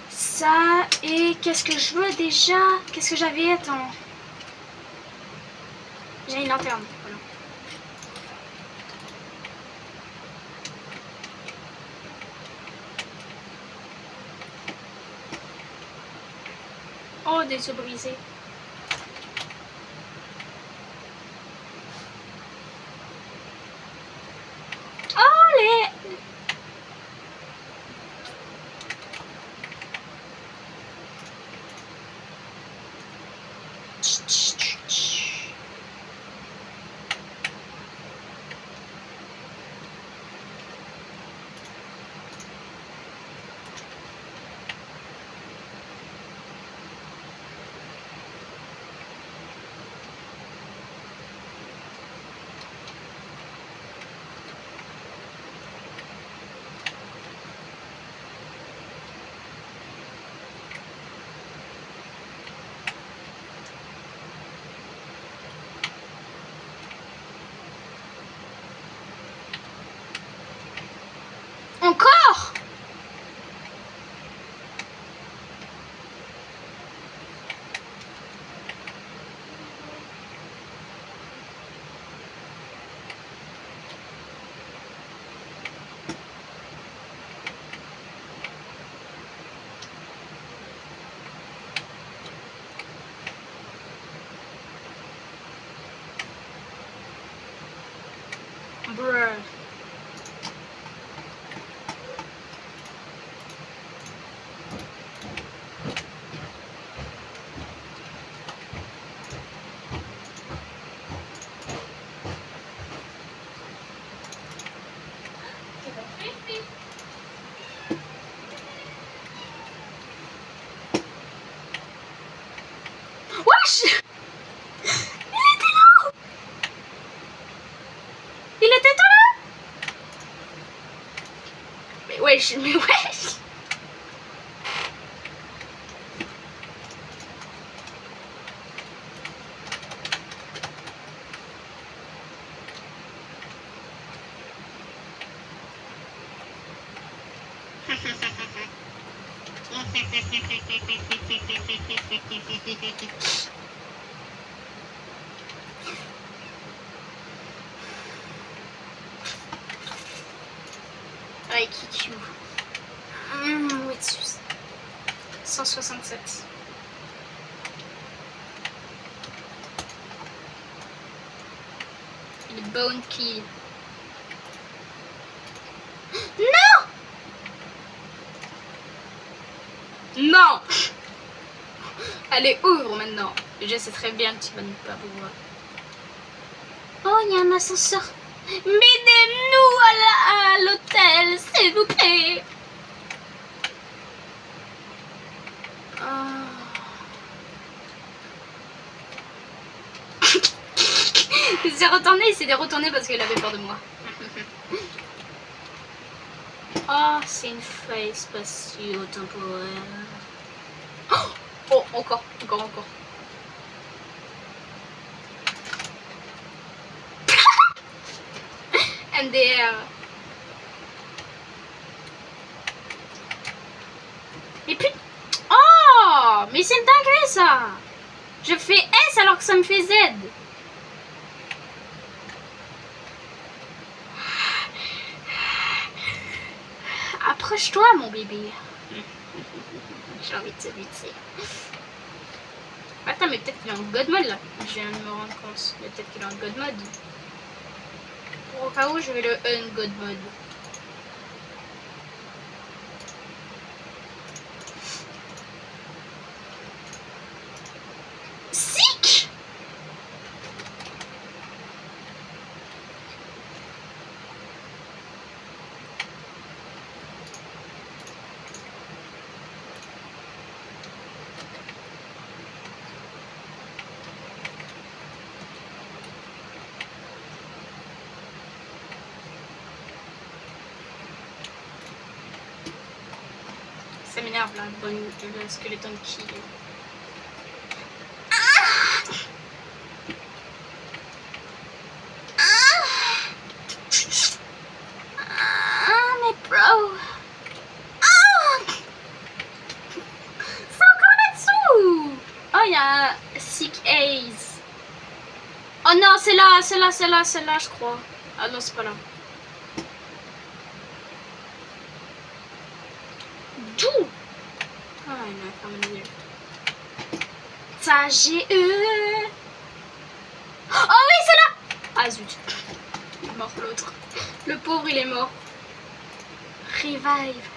Ça, et qu'est-ce que je veux déjà? Qu'est-ce que j'avais? Attends. J'ai une lanterne. Voilà. Oh, des œufs brisés. Oh, les... Encore? Bruh. Wesh! Il était là! Il était là! wesh, mais wesh. Avec qui tu oui, dessus. 167. Le bone key. Non! Non! Allez, ouvre maintenant. Je sais très bien que tu vas ne pas pouvoir. Oh, il y a un ascenseur. Menez-nous à l'hôtel, s'il vous plaît. Oh. Il s'est retourné parce qu'il avait peur de moi. Oh, c'est une faille spatio-temporelle. Oh, encore. MDR. Mais putain. Oh, mais c'est dingue ça. Je fais S alors que ça me fait Z. Approche-toi, mon bébé. J'ai envie de te buter. Attends, mais peut-être qu'il est en God mode là. Je viens de me rendre compte. Mais peut-être qu'il est en God mode. Pour au cas où, je vais le un-God mode. Sick! Ça m'énerve là, le skeleton qui... mais bro! C'est encore là-dessous! Oh, il y a un Sick Ace. Oh non, c'est là, je crois. Ah non, c'est pas là. D'où? Ah, il m'a fermé. Ça, j'ai eu. Oh oui, c'est là! Ah zut. Il est mort l'autre. Le pauvre, il est mort. Revive.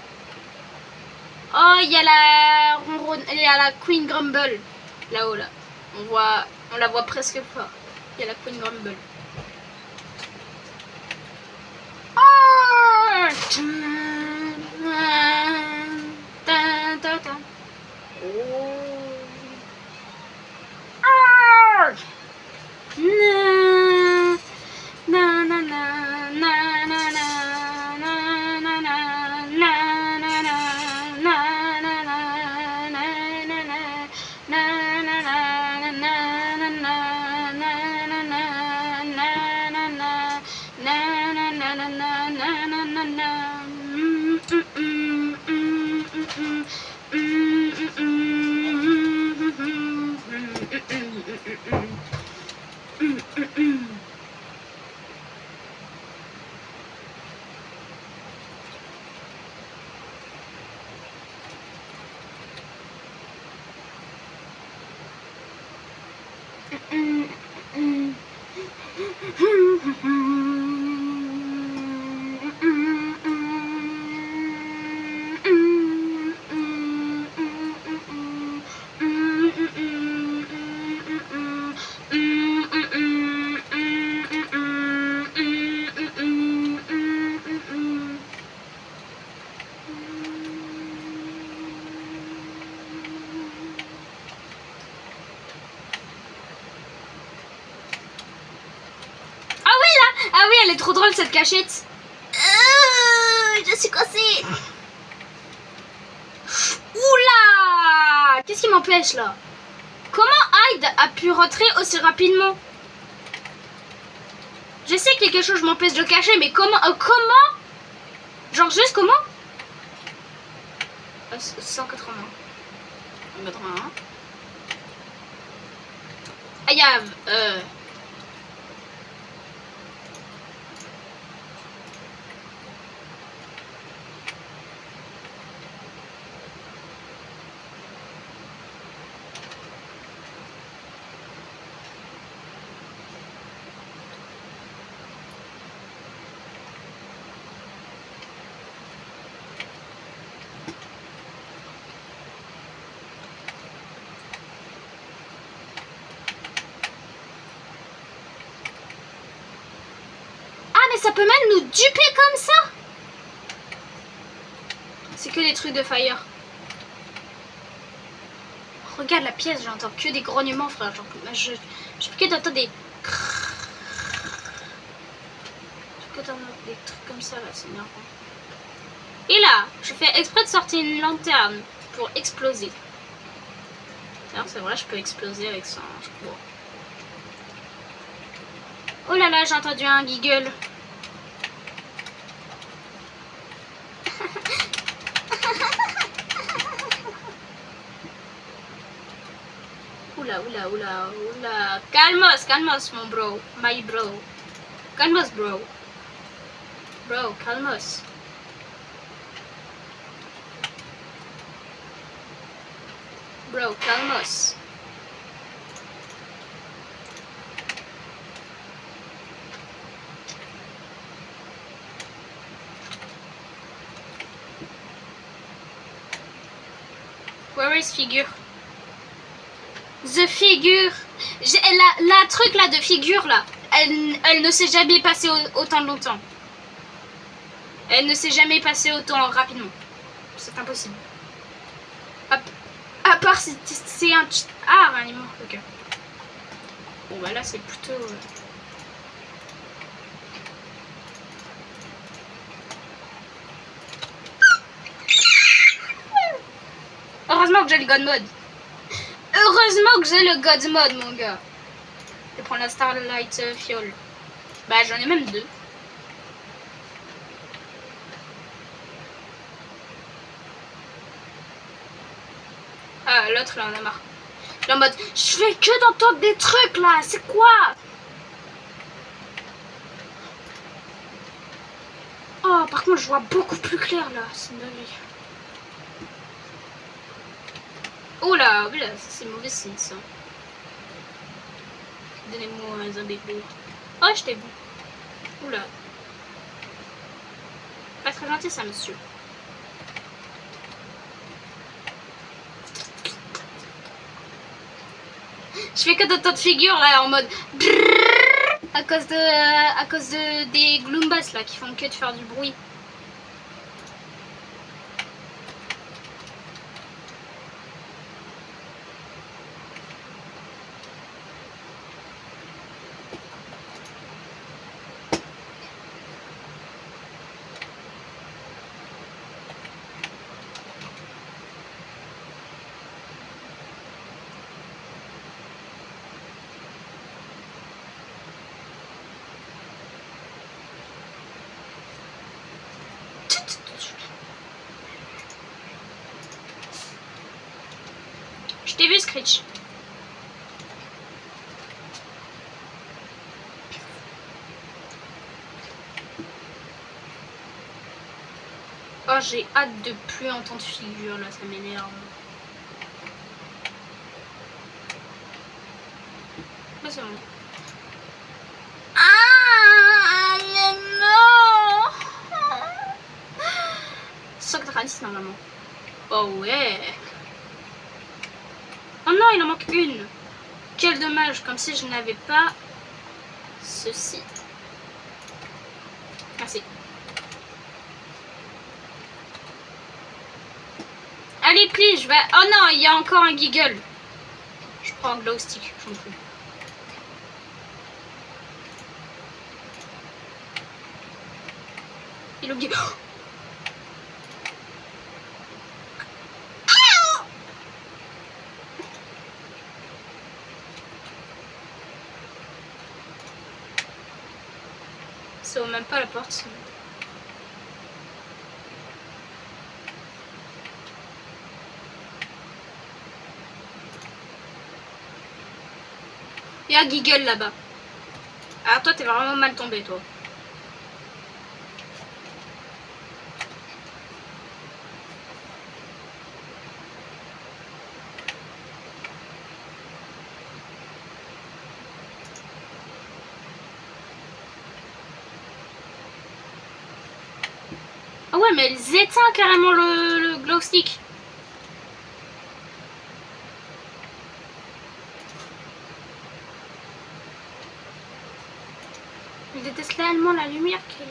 Oh, il y a la ronronne, il y a la Queen Grumble. Là-haut, là. On la voit presque pas. Il y a la Queen Grumble. Oh! Ah oui, elle est trop drôle cette cachette. je suis coincée. Oula! Qu'est-ce qui m'empêche là? Comment Hyde a pu rentrer aussi rapidement? Je sais que quelque chose m'empêche de cacher, mais comment Genre juste comment 180. 181. I have mais ça peut même nous duper comme ça. C'est que des trucs de fire. Regarde la pièce, j'entends que des grognements, frère. Je peux que d'entendre des... Je peux d'entendre des trucs comme ça, là, c'est énervant. Et là, je fais exprès de sortir une lanterne pour exploser. Alors c'est vrai, je peux exploser avec ça. Oh là là, j'ai entendu un giggle. Oula. Calmos, mon bro. My bro. Calmos, bro. Bro, calmos. Bro, calmos. Where is figure? The figure. La truc là de figure là, elle ne s'est jamais passée autant longtemps. Elle ne s'est jamais passée autant rapidement. C'est impossible. À part si c'est un... Ah, un alimент, ok. Bon bah là c'est plutôt... Heureusement que j'ai le God Mode. Heureusement que j'ai le God Mode, mon gars. Je vais prendre la Starlight Fiole. Bah j'en ai même deux. Ah, l'autre là, on a marre. Là, en mode, je fais que d'entendre des trucs là, c'est quoi? Oh, par contre, je vois beaucoup plus clair là, c'est une dinguerie. Oh là, c'est mauvais signe ça. Donnez-moi un bébé. Oh, je t'ai vu. Oula. Pas très gentil ça, monsieur. Je fais que d'autres figures là en mode à cause de des Gloombas là qui font que de faire du bruit. Je t'ai vu, Screech. Oh, j'ai hâte de plus entendre figure là, ça m'énerve. Ah, c'est bon. Ah, non. 190 normalement. Oh ouais. Oh non, il en manque une. Quel dommage, comme si je n'avais pas ceci. Merci. Allez, please, je vais... Oh non, il y a encore un giggle. Je prends un glow stick, j'en peux. Il oublie... Oh, Ça ouvre même pas la porte. Il y a Giggle là-bas. Ah, toi, t'es vraiment mal tombé, toi. Ah ouais, mais elles éteignent carrément le glow stick. Je déteste réellement la lumière qu'elle...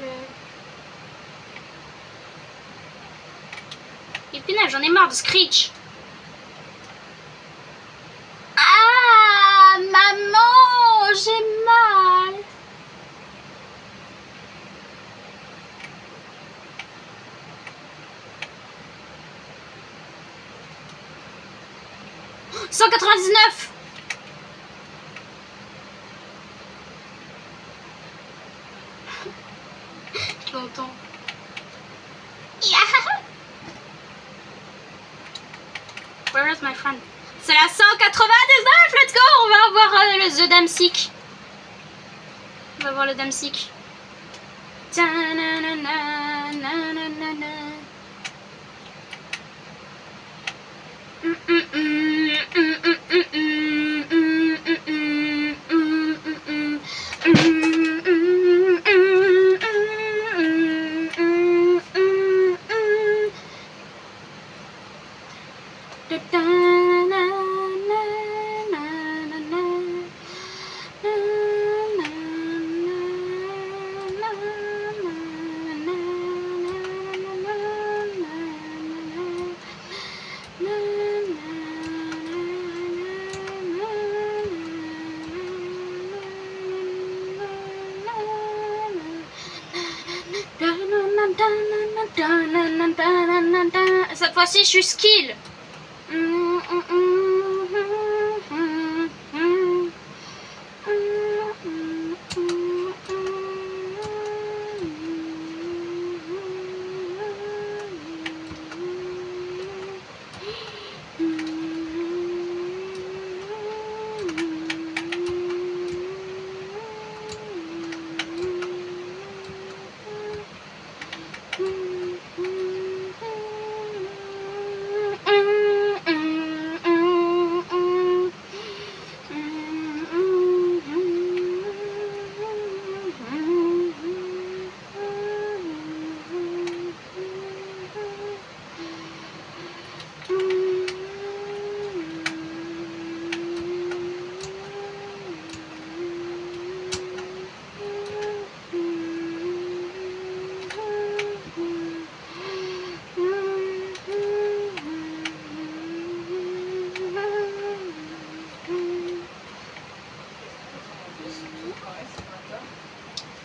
Et punaise, j'en ai marre de Screech. Ah, maman, j'ai mal. « 199 » Je l'entends. Yeah. Where is my friend? C'est la 199, let's go. On va avoir le The Damsick. On va voir le Damsick. Cette fois-ci, je suis skill.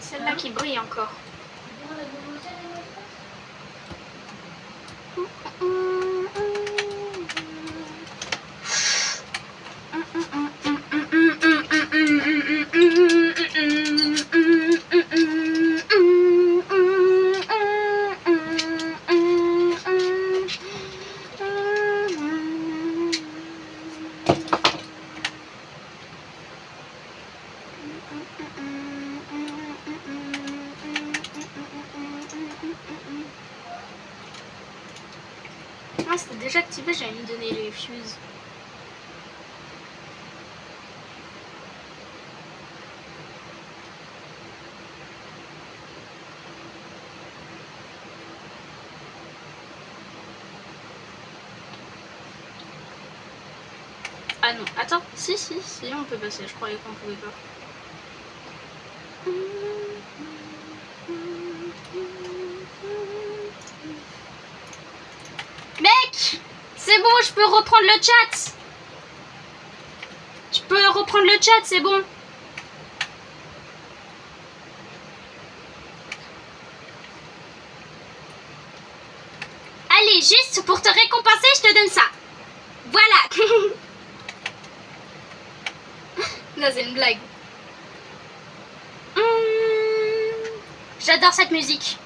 Celle-là qui brille encore. Ah, c'était déjà activé, j'allais me donner les fuses. Ah non, attends, si, on peut passer, je croyais qu'on pouvait pas. Mec, c'est bon, je peux reprendre le chat. Je peux reprendre le chat, c'est bon. Allez, juste pour te récompenser, je te donne ça. Voilà. Là, c'est une blague. J'adore cette musique.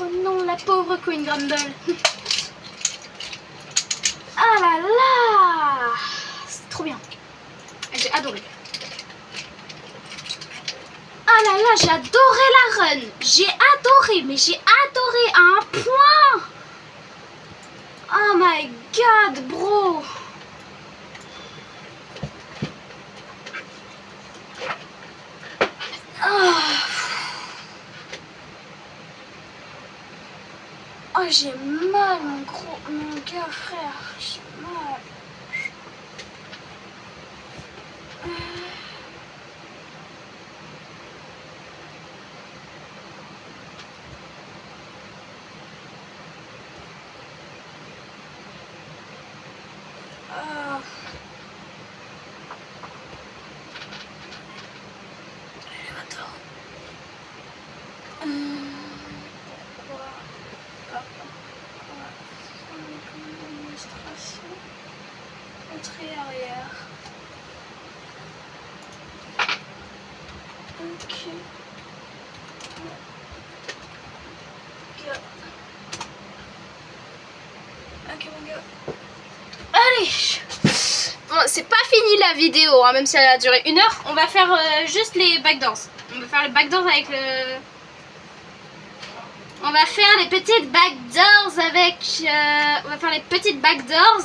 Oh non, la pauvre Queen Grumble. Ah là là, c'est trop bien. J'ai adoré. Ah là là, j'ai adoré la run. J'ai adoré, mais j'ai adoré à un point. Oh my god, bro. Oh, j'ai mal, mon gars, frère. J'ai mal. Entrée arrière. Ok. Ok mon gars. Allez. Bon, c'est pas fini la vidéo, hein, même si elle a duré 1 heure. On va faire juste les backdoors. On va faire les backdoors avec le... On va faire les petites backdoors avec... on va faire les petites backdoors.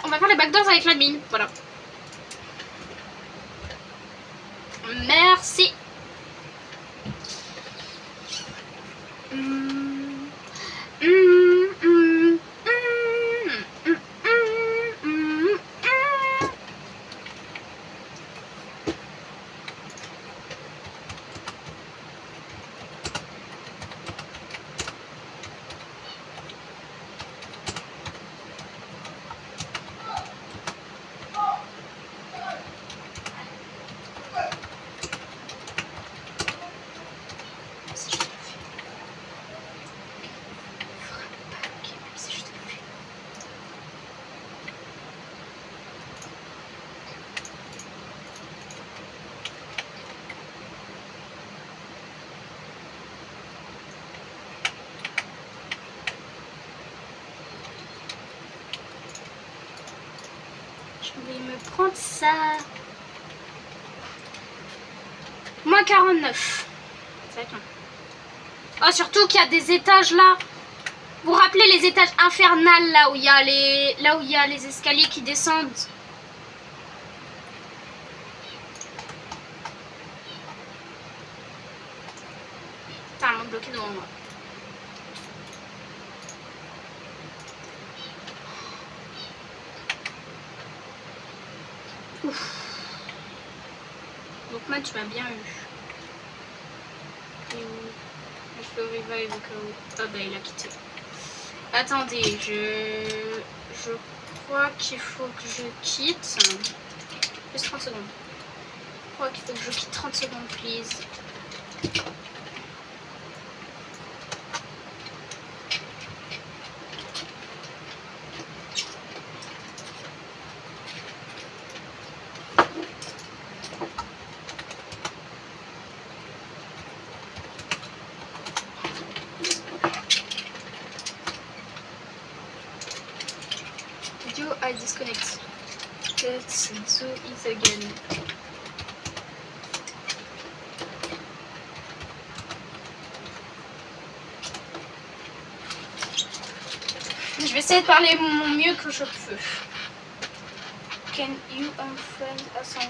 On va faire les backdoors avec l'admin, voilà. Merci. Je vais me prendre ça. Moins 49. Ça va être long. Oh, surtout qu'il y a des étages là. Vous vous rappelez les étages infernales là où il y a les escaliers qui descendent. Putain, elle m'a bloqué devant moi. Ouf. Donc moi tu m'as bien eu. Et où je peux revive au cas où. Ah bah il a quitté. Attendez, je crois qu'il faut que je quitte. Juste 30 secondes. Je crois qu'il faut que je quitte 30 secondes, please. audio I disconnect. Let's do it again. Je vais essayer de parler mon mieux que je peux. Can you unfriend à 120?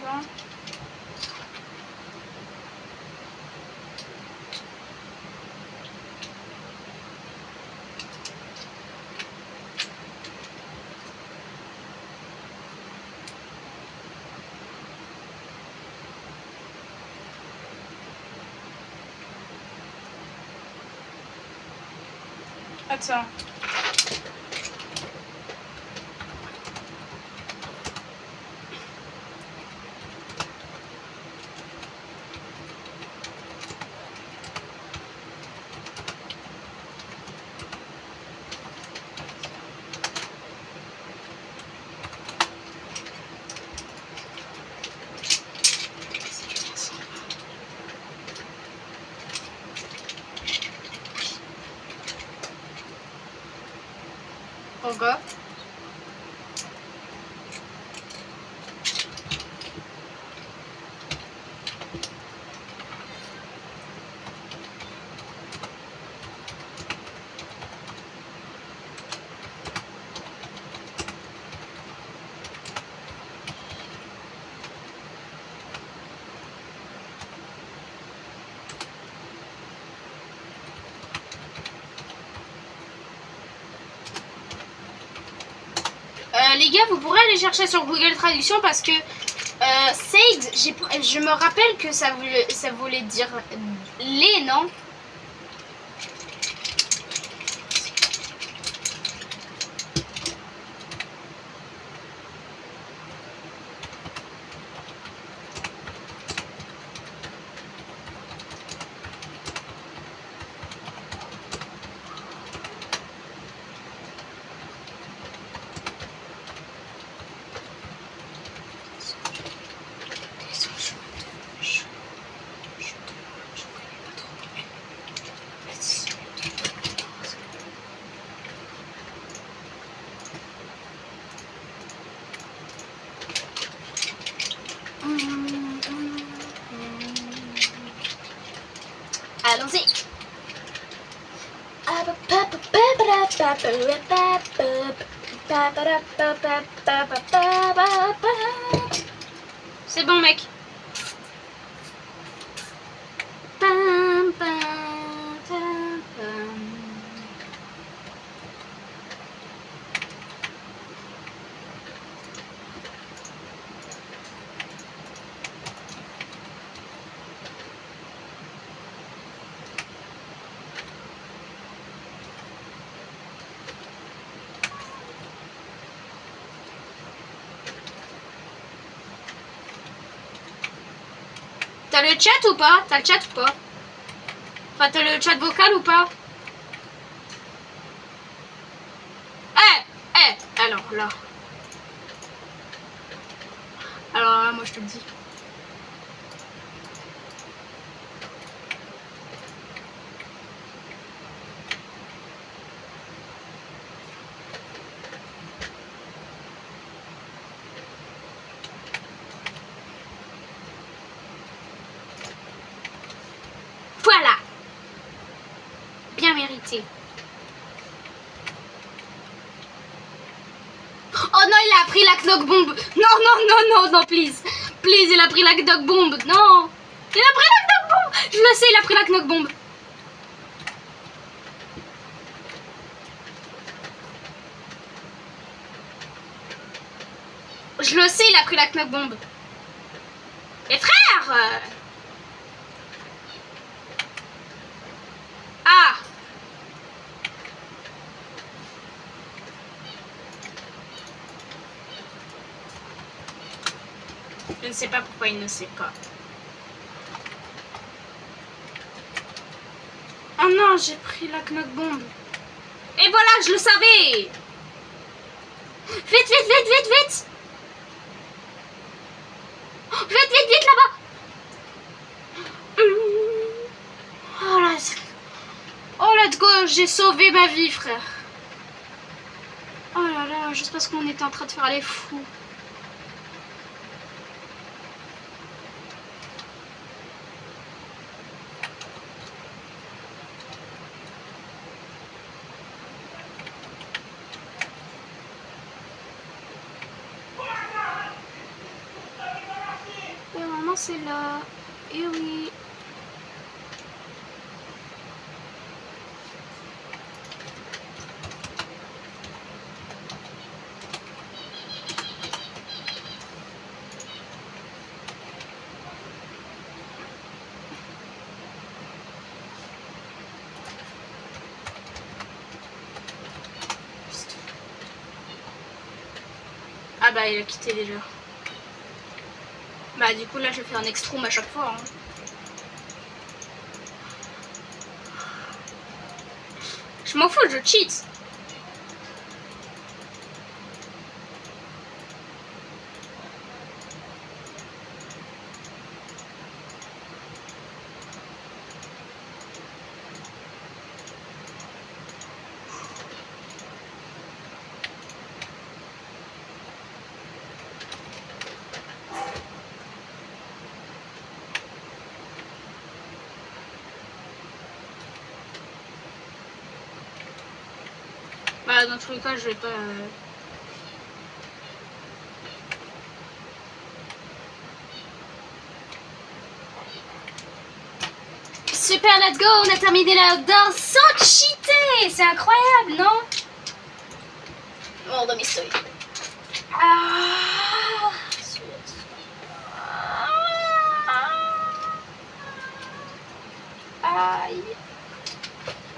Attends. Oh god. Les gars, vous pourrez aller chercher sur Google Traduction parce que Sage, je me rappelle que ça voulait dire les, non? Allons-y. C'est bon, mec. T'as le chat ou pas? T'as le chat ou pas? Enfin, t'as le chat vocal ou pas? Alors là. Alors là, moi je te le dis. Voilà. Bien mérité. Oh non, il a pris la knock bomb. Non, please. Please, il a pris la knock bomb. Non. Il a pris la knock bomb. Je le sais, il a pris la knock bomb. Je le sais, il a pris la knock bomb. Et frère Ah. Je ne sais pas pourquoi il ne sait pas. Oh non, j'ai pris la knock bomb. Et voilà, je le savais. Vite, vite, vite, vite, vite. Vite, vite, vite là-bas. Oh là. Oh let's go, j'ai sauvé ma vie, frère. Oh là là. juste parce qu'on était en train de faire les fous. Et maman c'est là. Et oui. Ah bah il a quitté déjà. Bah du coup là je fais un extrum à chaque fois. Hein. Je m'en fous, je cheat. Bah dans tous les cas je vais pas... Super, let's go, on a terminé l'outdoor sans cheater. C'est incroyable, non? Oh, dans mes stories. Ah, aïe.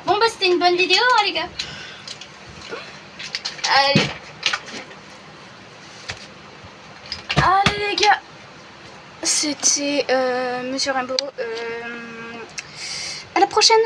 Bon bah c'était une bonne vidéo hein, les gars. Allez. Allez les gars. C'était Monsieur Rainbow. À la prochaine.